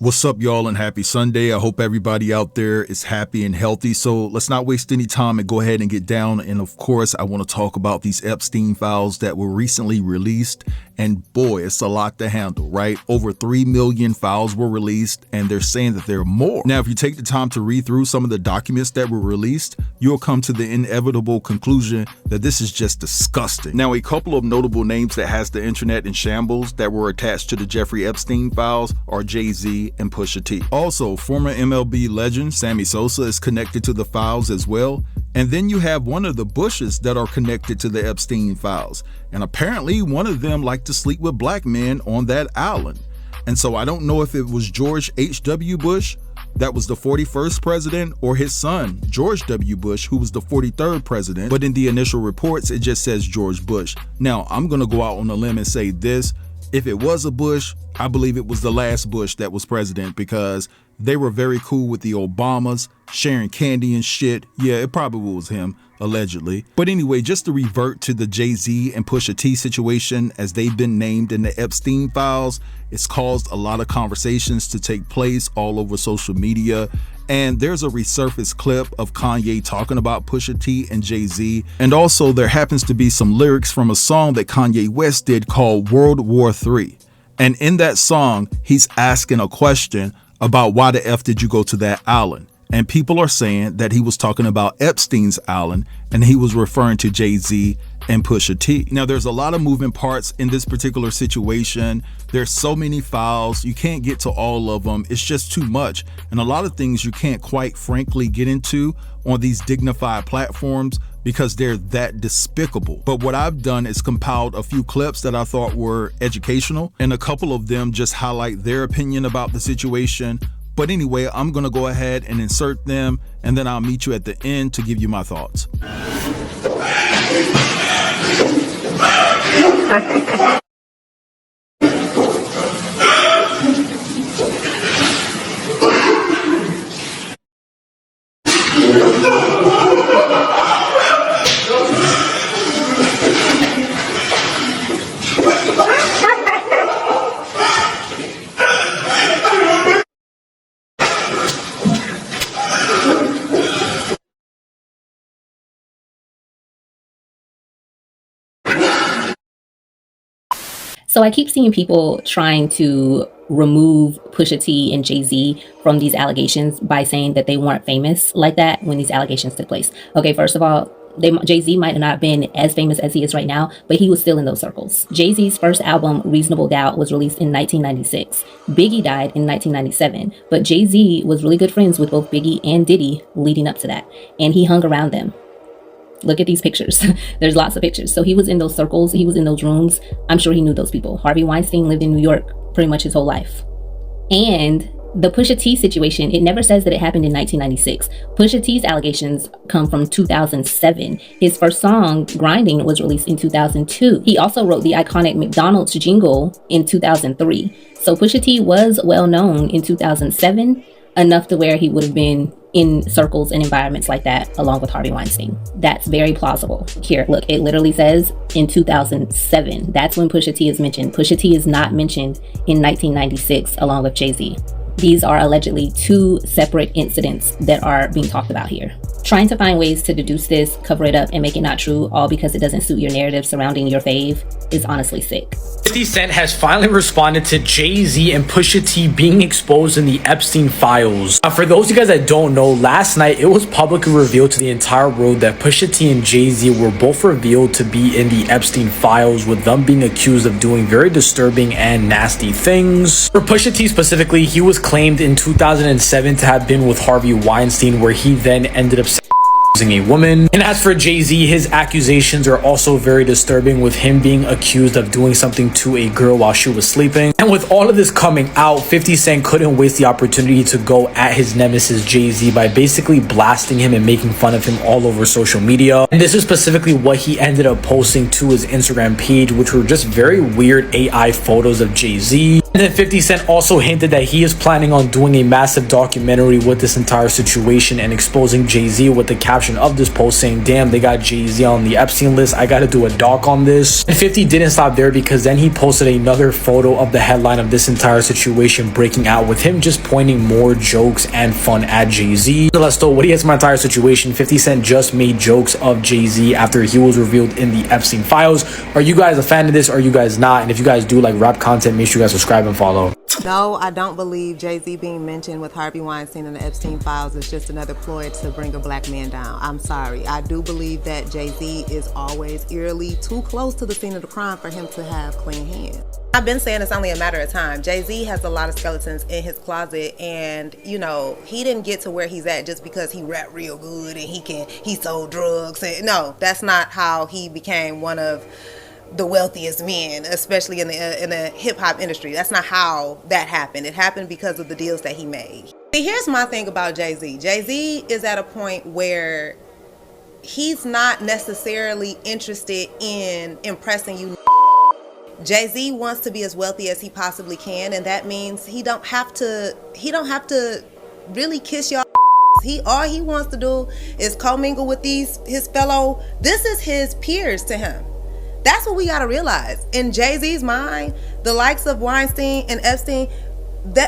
What's up, y'all, and happy Sunday. I hope everybody out there is happy and healthy. So let's not waste any time and go ahead and get down. And of course, I want to talk about these Epstein files that were recently released. And boy, it's a lot to handle, right? Over 3 million files were released, and they're saying that there are more. Now, if you take the time to read through some of the documents that were released, you'll come to the inevitable conclusion that this is just disgusting. Now, a couple of notable names that has the internet in shambles that were attached to the Jeffrey Epstein files are Jay-Z and Pusha T. Also, former MLB legend Sammy Sosa is connected to the files as well. And then you have one of the Bushes that are connected to the Epstein files. And apparently one of them liked to sleep with black men on that island. And so I don't know if it was George H.W. Bush, that was the 41st president, or his son, George W. Bush, who was the 43rd president. But in the initial reports, it just says George Bush. Now, I'm going to go out on a limb and say this. If it was a Bush, I believe it was the last Bush that was president, because they were very cool with the Obamas, sharing candy and shit. Yeah, it probably was him, allegedly. But anyway, just to revert to the Jay-Z and Pusha T situation, as they've been named in the Epstein files, it's caused a lot of conversations to take place all over social media. And there's a resurfaced clip of Kanye talking about Pusha T and Jay-Z. And also there happens to be some lyrics from a song that Kanye West did called World War III. And in that song, he's asking a question about why the F did you go to that island? And people are saying that he was talking about Epstein's island and he was referring to Jay-Z and Pusha T. Now, there's a lot of moving parts in this particular situation. There's so many files. You can't get to all of them. It's just too much. And a lot of things you can't quite frankly get into on these dignified platforms because they're that despicable. But what I've done is compiled a few clips that I thought were educational, and a couple of them just highlight their opinion about the situation. But anyway, I'm gonna go ahead and insert them, and then I'll meet you at the end to give you my thoughts. So I keep seeing people trying to remove Pusha T and Jay-Z from these allegations by saying that they weren't famous like that when these allegations took place. Okay, first of all, Jay-Z might have not been as famous as he is right now, but he was still in those circles. Jay-Z's first album, Reasonable Doubt, was released in 1996. Biggie died in 1997, but Jay-Z was really good friends with both Biggie and Diddy leading up to that, and he hung around them. Look at these pictures. There's lots of pictures. So he was in those circles. He was in those rooms. I'm sure he knew those people. Harvey Weinstein lived in New York pretty much his whole life. And the Pusha T situation, it never says that it happened in 1996. Pusha T's allegations come from 2007. His first song, Grinding, was released in 2002. He also wrote the iconic McDonald's jingle in 2003. So Pusha T was well known in 2007, enough to where he would have been in circles and environments like that along with Harvey Weinstein. That's very plausible. Here, look, it literally says in 2007. That's when Pusha T is mentioned. Pusha T is not mentioned in 1996 along with Jay-Z. These are allegedly two separate incidents that are being talked about here. Trying to find ways to deduce this, cover it up, and make it not true, all because it doesn't suit your narrative surrounding your fave, is honestly sick. 50 Cent has finally responded to Jay-Z and Pusha T being exposed in the Epstein files. Now, for those of you guys that don't know, last night it was publicly revealed to the entire world that Pusha T and Jay-Z were both revealed to be in the Epstein files, with them being accused of doing very disturbing and nasty things. For Pusha T specifically, he was claimed in 2007 to have been with Harvey Weinstein, where he then ended up a woman. And as for Jay-Z, his accusations are also very disturbing, with him being accused of doing something to a girl while she was sleeping. And with all of this coming out, 50 Cent couldn't waste the opportunity to go at his nemesis Jay-Z by basically blasting him and making fun of him all over social media. And this is specifically what he ended up posting to his Instagram page, which were just very weird AI photos of Jay-Z. And then 50 Cent also hinted that he is planning on doing a massive documentary with this entire situation and exposing Jay-Z, with the caption caption of this post saying, damn, they got Jay-Z on the Epstein list. I gotta do a doc on this. And 50 didn't stop there, because then he posted another photo of the headline of this entire situation breaking out, with him just pointing more jokes and fun at Jay-Z. Let's know what do you guys my entire situation. 50 Cent just made jokes of Jay-Z after he was revealed in the Epstein files. Are you guys a fan of this, or are you guys not? And if you guys do like rap content, make sure you guys subscribe and follow. No, I don't believe Jay-Z being mentioned with Harvey Weinstein and the Epstein files is just another ploy to bring a black man down. I'm sorry. I do believe that Jay-Z is always eerily too close to the scene of the crime for him to have clean hands. I've been saying it's only a matter of time. Jay-Z has a lot of skeletons in his closet, and you know, he didn't get to where he's at just because he rapped real good and he sold drugs. And no, that's not how he became one of the wealthiest men, especially in the hip-hop industry. That's not how that happened. It happened because of the deals that he made. See, here's my thing about Jay-Z. Jay-Z is at a point where he's not necessarily interested in impressing you. Jay-Z wants to be as wealthy as he possibly can, and that means he don't have to really kiss y'all. All he wants to do is commingle with his fellow. This is his peers to him. That's what we got to realize. In Jay-Z's mind, the likes of Weinstein and Epstein,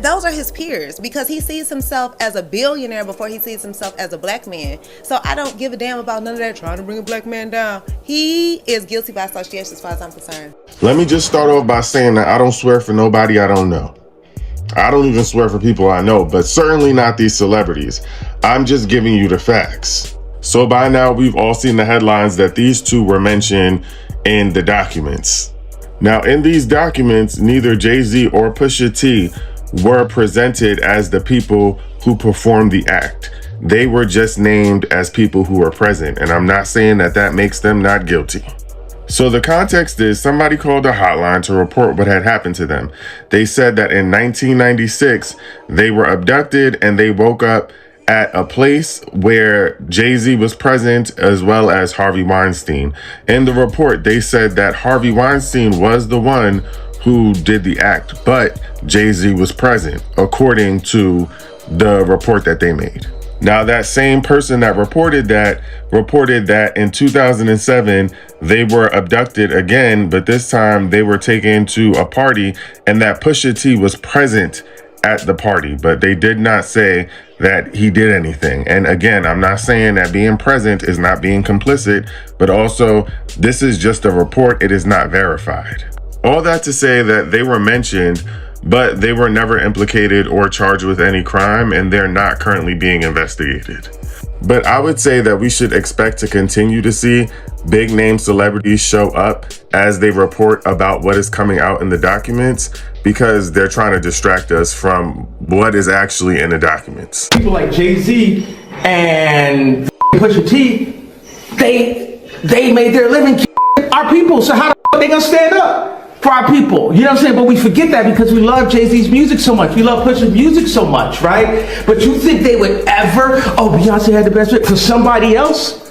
those are his peers, because he sees himself as a billionaire before he sees himself as a black man. So I don't give a damn about none of that trying to bring a black man down. He is guilty by association as far as I'm concerned. Let me just start off by saying that I don't swear for nobody I don't know. I don't even swear for people I know, but certainly not these celebrities. I'm just giving you the facts. So by now, we've all seen the headlines that these two were mentioned in the documents. Now, in these documents, neither Jay-Z or Pusha T were presented as the people who performed the act. They were just named as people who were present, and I'm not saying that that makes them not guilty. So the context is somebody called a hotline to report what had happened to them. They said that in 1996, they were abducted and they woke up at a place where Jay-Z was present, as well as Harvey Weinstein. In the report, they said that Harvey Weinstein was the one who did the act, but Jay-Z was present, according to the report that they made. Now, that same person that reported that in 2007, they were abducted again, but this time they were taken to a party, and that Pusha T was present at the party, but they did not say that he did anything. And again, I'm not saying that being present is not being complicit, but also this is just a report. It is not verified. All that to say that they were mentioned, but they were never implicated or charged with any crime, and they're not currently being investigated. But I would say that we should expect to continue to see big name celebrities show up as they report about what is coming out in the documents, because they're trying to distract us from what is actually in the documents. People like Jay-Z and Pusha T, they made their living our people. So how the f they gonna stand up for our people? You know what I'm saying? But we forget that because we love Jay-Z's music so much. We love Pusha's music so much, right? But you think they would ever, Beyonce had the best fit for somebody else?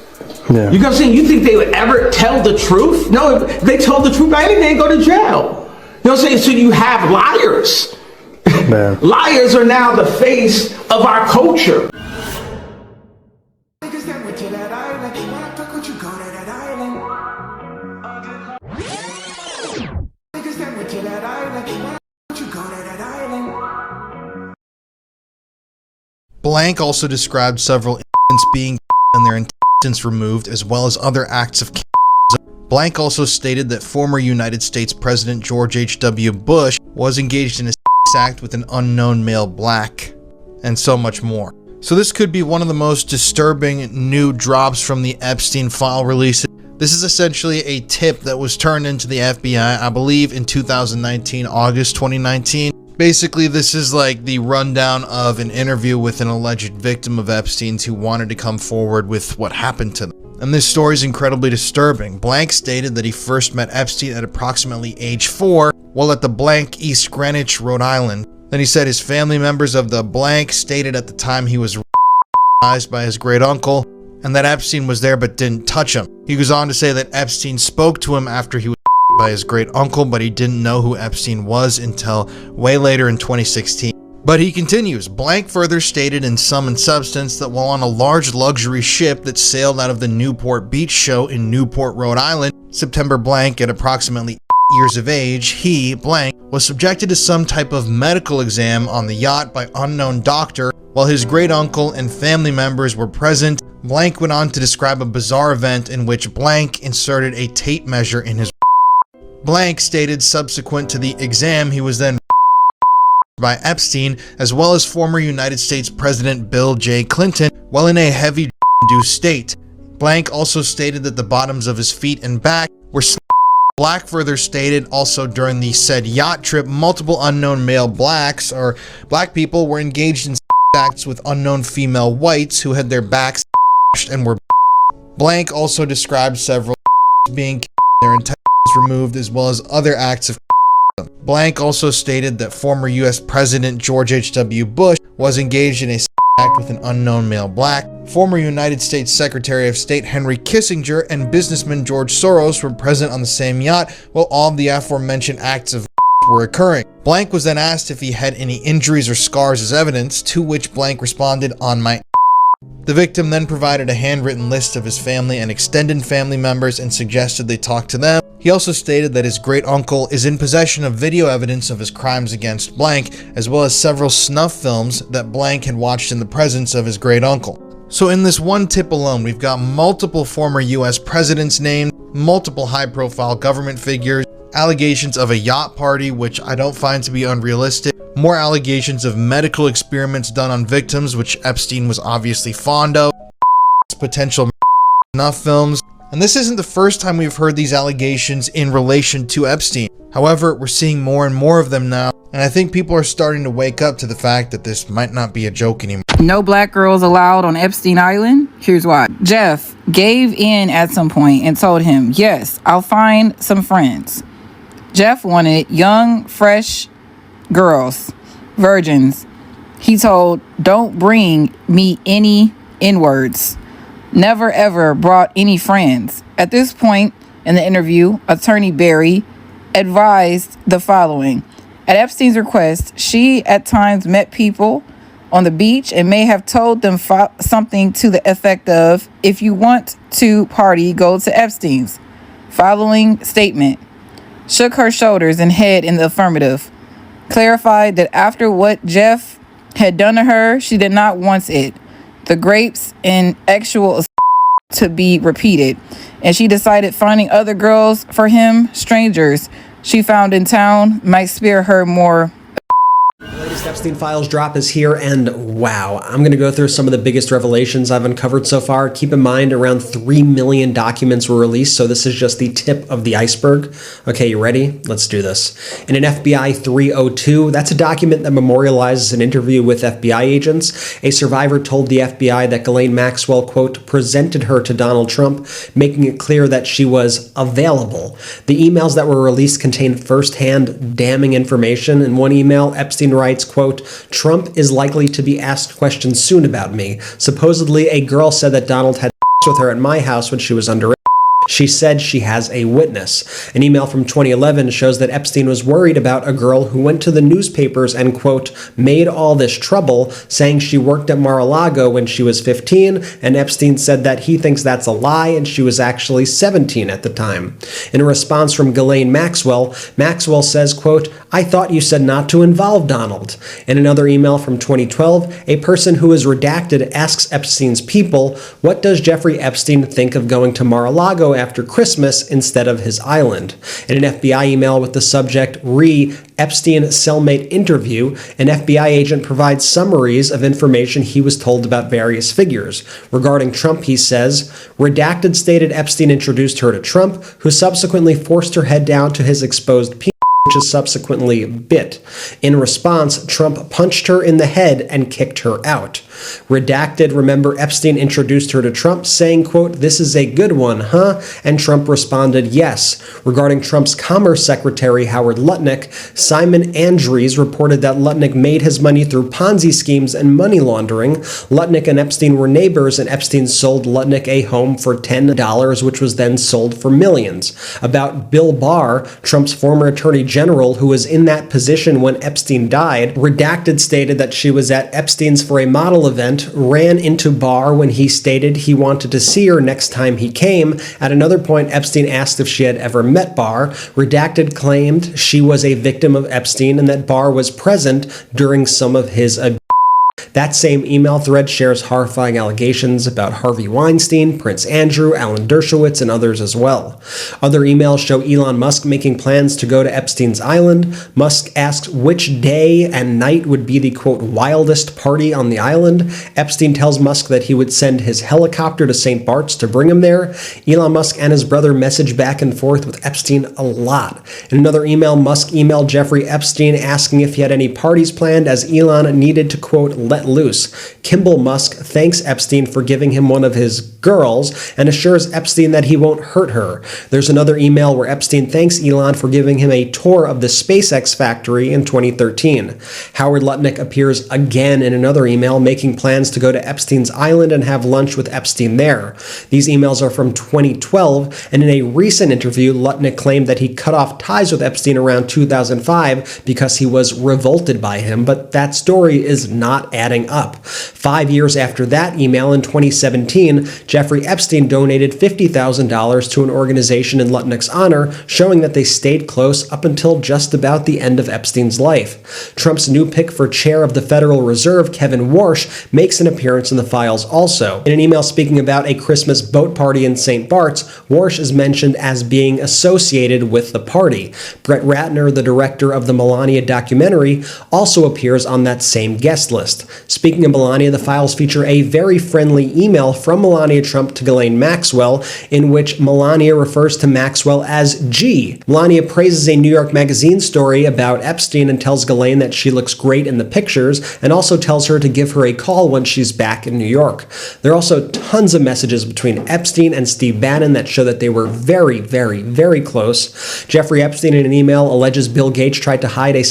Yeah. You know what I'm saying? You think they would ever tell the truth? No, if they told the truth, they'd go to jail. You know what I'm saying? So you have liars. Man. Liars are now the face of our culture. Blank also described several incidents being and their intestines removed, as well as other acts of Blank also stated that former United States President George H.W. Bush was engaged in a act with an unknown male black, and so much more. So this could be one of the most disturbing new drops from the Epstein file release. This is essentially a tip that was turned into the FBI, I believe in 2019, August 2019. Basically, this is like the rundown of an interview with an alleged victim of Epstein's who wanted to come forward with what happened to them. And this story is incredibly disturbing. Blank stated that he first met Epstein at approximately age 4 while at the blank East Greenwich, Rhode Island. Then he said his family members of the blank stated at the time he was by his great uncle, and that Epstein was there but didn't touch him. He goes on to say that Epstein spoke to him after he was by his great uncle, but he didn't know who Epstein was until way later in 2016. But he continues. Blank further stated in sum and substance that while on a large luxury ship that sailed out of the Newport Beach show in Newport, Rhode Island, September blank at approximately years of age, he, blank, was subjected to some type of medical exam on the yacht by unknown doctor while his great uncle and family members were present. Blank went on to describe a bizarre event in which blank inserted a tape measure in his blank stated subsequent to the exam he was then by Epstein, as well as former United States President Bill J. Clinton, while in a heavy-induced state. Blank also stated that the bottoms of his feet and back were Black further stated also during the said yacht trip, multiple unknown male blacks or black people were engaged in acts with unknown female whites who had their backs and were blank also described several being their intestines removed as well as other acts of blank also stated that former US President George H.W. Bush was engaged in a act with an unknown male black. Former United States Secretary of State Henry Kissinger and businessman George Soros were present on the same yacht while all of the aforementioned acts of were occurring. Blank was then asked if he had any injuries or scars as evidence, to which Blank responded, "On my." The victim then provided a handwritten list of his family and extended family members and suggested they talk to them. He also stated that his great uncle is in possession of video evidence of his crimes against Blank, as well as several snuff films that Blank had watched in the presence of his great uncle. So in this one tip alone, we've got multiple former US presidents named, multiple high-profile government figures, allegations of a yacht party, which I don't find to be unrealistic, more allegations of medical experiments done on victims, which Epstein was obviously fond of, potential snuff films. And this isn't the first time we've heard these allegations in relation to Epstein. However, we're seeing more and more of them now, and I think people are starting to wake up to the fact that this might not be a joke anymore. No black girls allowed on Epstein Island? Here's why. Jeff gave in at some point and told him, yes, I'll find some friends. Jeff wanted young, fresh girls, virgins. He told, don't bring me any N-words. Never ever brought any friends. At this point in the interview, attorney Barry advised the following. At Epstein's request, she at times met people on the beach and may have told them something to the effect of, if you want to party, go to Epstein's. Following statement. Shook her shoulders and head in the affirmative. Clarified that after what Jeff had done to her, she did not want it. The grapes and actual to be repeated, and she decided finding other girls for him, strangers she found in town, might spare her more. The latest Epstein Files drop is here, and wow, I'm going to go through some of the biggest revelations I've uncovered so far. Keep in mind, around 3 million documents were released, so this is just the tip of the iceberg. Okay, you ready? Let's do this. In an FBI 302, that's a document that memorializes an interview with FBI agents. A survivor told the FBI that Ghislaine Maxwell, quote, presented her to Donald Trump, making it clear that she was available. The emails that were released contained firsthand damning information. In one email, Epstein writes, quote, Trump is likely to be asked questions soon about me. Supposedly, a girl said that Donald had with her at my house when she was underage. She said she has a witness. An email from 2011 shows that Epstein was worried about a girl who went to the newspapers and, quote, made all this trouble, saying she worked at Mar-a-Lago when she was 15, and Epstein said that he thinks that's a lie and she was actually 17 at the time. In a response from Ghislaine Maxwell, Maxwell says, quote, I thought you said not to involve Donald. In another email from 2012, a person who is redacted asks Epstein's people, what does Jeffrey Epstein think of going to Mar-a-Lago after Christmas instead of his island? In an FBI email with the subject Epstein cellmate interview, an FBI agent provides summaries of information he was told about various figures. Regarding Trump, he says, redacted stated Epstein introduced her to Trump, who subsequently forced her head down to his exposed penis, which is subsequently bit. In response, Trump punched her in the head and kicked her out. Redacted, remember Epstein introduced her to Trump saying, quote, "This is a good one, huh?" And Trump responded, yes. Regarding Trump's Commerce Secretary Howard Lutnick, Simon Andrews reported that Lutnick made his money through Ponzi schemes and money laundering. Lutnick and Epstein were neighbors, and Epstein sold Lutnick a home for $10, which was then sold for millions. About Bill Barr, Trump's former attorney general, who was in that position when Epstein died, Redacted stated that she was at Epstein's for a model event, ran into Barr when he stated he wanted to see her next time he came. At another point, Epstein asked if she had ever met Barr. Redacted claimed she was a victim of Epstein and that Barr was present during some of his abuse. That same email thread shares horrifying allegations about Harvey Weinstein, Prince Andrew, Alan Dershowitz, and others as well. Other emails show Elon Musk making plans to go to Epstein's island. Musk asks which day and night would be the, quote, wildest party on the island. Epstein tells Musk that he would send his helicopter to St. Bart's to bring him there. Elon Musk and his brother message back and forth with Epstein a lot. In another email, Musk emailed Jeffrey Epstein asking if he had any parties planned, as Elon needed to, quote, let loose. Kimball Musk thanks Epstein for giving him one of his girls and assures Epstein that he won't hurt her. There's another email where Epstein thanks Elon for giving him a tour of the SpaceX factory in 2013. Howard Lutnick appears again in another email, making plans to go to Epstein's island and have lunch with Epstein there. These emails are from 2012, and in a recent interview, Lutnick claimed that he cut off ties with Epstein around 2005 because he was revolted by him, but that story is not adding up. 5 years after that email, in 2017, Jeffrey Epstein donated $50,000 to an organization in Lutnick's honor, showing that they stayed close up until just about the end of Epstein's life. Trump's new pick for chair of the Federal Reserve, Kevin Warsh, makes an appearance in the files also. In an email speaking about a Christmas boat party in St. Bart's, Warsh is mentioned as being associated with the party. Brett Ratner, the director of the Melania documentary, also appears on that same guest list. Speaking of Melania, the files feature a very friendly email from Melania Trump to Ghislaine Maxwell, in which Melania refers to Maxwell as G. Melania praises a New York Magazine story about Epstein and tells Ghislaine that she looks great in the pictures, and also tells her to give her a call once she's back in New York. There are also tons of messages between Epstein and Steve Bannon that show that they were very, very, very close. Jeffrey Epstein, in an email, alleges Bill Gates tried to hide a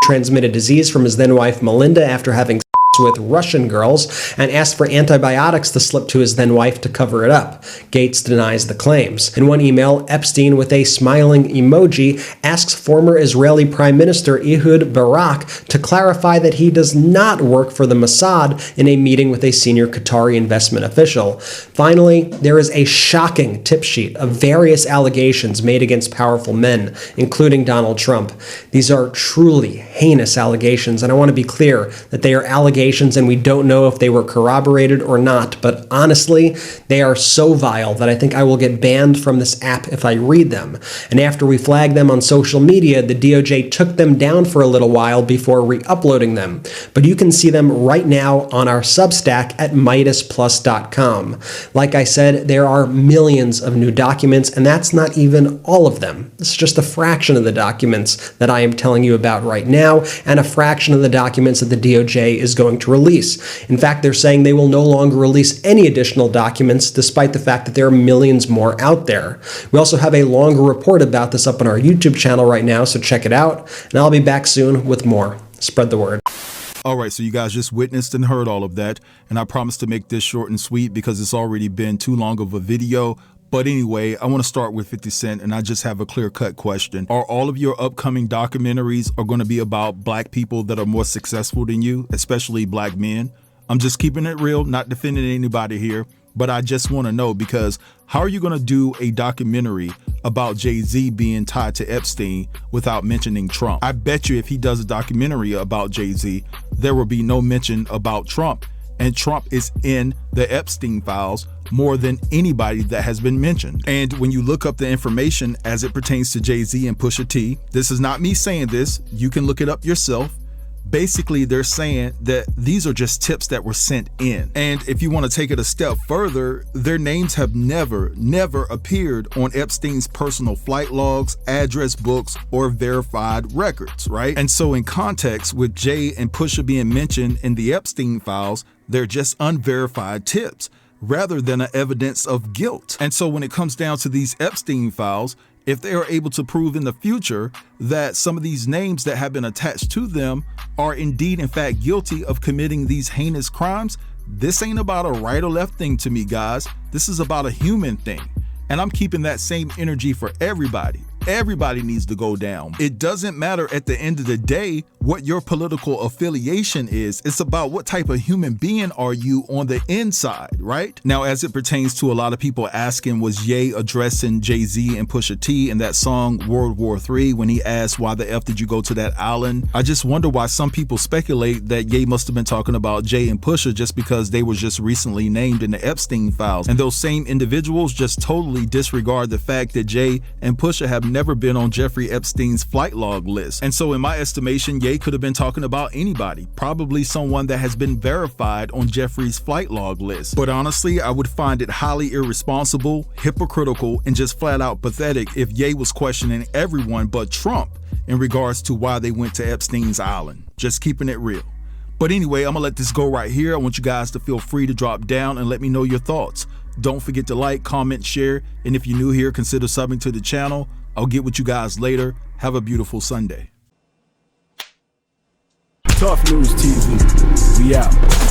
transmitted disease from his then-wife Melinda after having with Russian girls, and asked for antibiotics to slip to his then-wife to cover it up. Gates denies the claims. In one email, Epstein, with a smiling emoji, asks former Israeli Prime Minister Ehud Barak to clarify that he does not work for the Mossad in a meeting with a senior Qatari investment official. Finally, there is a shocking tip sheet of various allegations made against powerful men, including Donald Trump. These are truly heinous allegations, and I want to be clear that they are allegations and we don't know if they were corroborated or not, but honestly, they are so vile that I think I will get banned from this app if I read them. And after we flagged them on social media, the DOJ took them down for a little while before re-uploading them. But you can see them right now on our Substack at MidasPlus.com. Like I said, there are millions of new documents, and that's not even all of them. It's just a fraction of the documents that I am telling you about right now, and a fraction of the documents that the DOJ is going to release. In fact, they're saying they will no longer release any additional documents, despite the fact that there are millions more out there. We also have a longer report about this up on our YouTube channel right now, so check it out, and I'll be back soon with more. Spread the word. All right, so you guys just witnessed and heard all of that, and I promise to make this short and sweet because it's already been too long of a video. But anyway, I want to start with 50 Cent, and I just have a clear-cut question. Are all of your upcoming documentaries are going to be about black people that are more successful than you, especially black men? I'm just keeping it real, not defending anybody here, but I just want to know, because how are you going to do a documentary about Jay-Z being tied to Epstein without mentioning Trump? I bet you if he does a documentary about Jay-Z, there will be no mention about Trump. And Trump is in the Epstein files more than anybody that has been mentioned. And when you look up the information as it pertains to Jay-Z and Pusha T, this is not me saying this, you can look it up yourself. Basically, they're saying that these are just tips that were sent in. And if you want to take it a step further, their names have never appeared on Epstein's personal flight logs, address books, or verified records, right? And so in context, with Jay and Pusha being mentioned in the Epstein files, they're just unverified tips rather than an evidence of guilt. And so when it comes down to these Epstein files, if they are able to prove in the future that some of these names that have been attached to them are indeed in fact guilty of committing these heinous crimes, this ain't about a right or left thing to me, guys. This is about a human thing. And I'm keeping that same energy for everybody. Everybody needs to go down. It doesn't matter at the end of the day what your political affiliation is. It's about what type of human being are you on the inside, right? Now, as it pertains to a lot of people asking, was Ye addressing Jay-Z and Pusha T in that song World War III when he asked, why the F did you go to that island? I just wonder why some people speculate that Ye must have been talking about Jay and Pusha just because they were just recently named in the Epstein files. And those same individuals just totally disregard the fact that Jay and Pusha have never been on Jeffrey Epstein's flight log list. And so in my estimation, Ye could have been talking about anybody, probably someone that has been verified on Jeffrey's flight log list. But honestly, I would find it highly irresponsible, hypocritical, and just flat out pathetic if Ye was questioning everyone but Trump in regards to why they went to Epstein's island. Just keeping it real. But anyway, I'm gonna let this go right here. I want you guys to feel free to drop down and let me know your thoughts. Don't forget to like, comment, share, and if you're new here, consider subbing to the channel. I'll get with you guys later. Have a beautiful Sunday. Tough News TV. We out.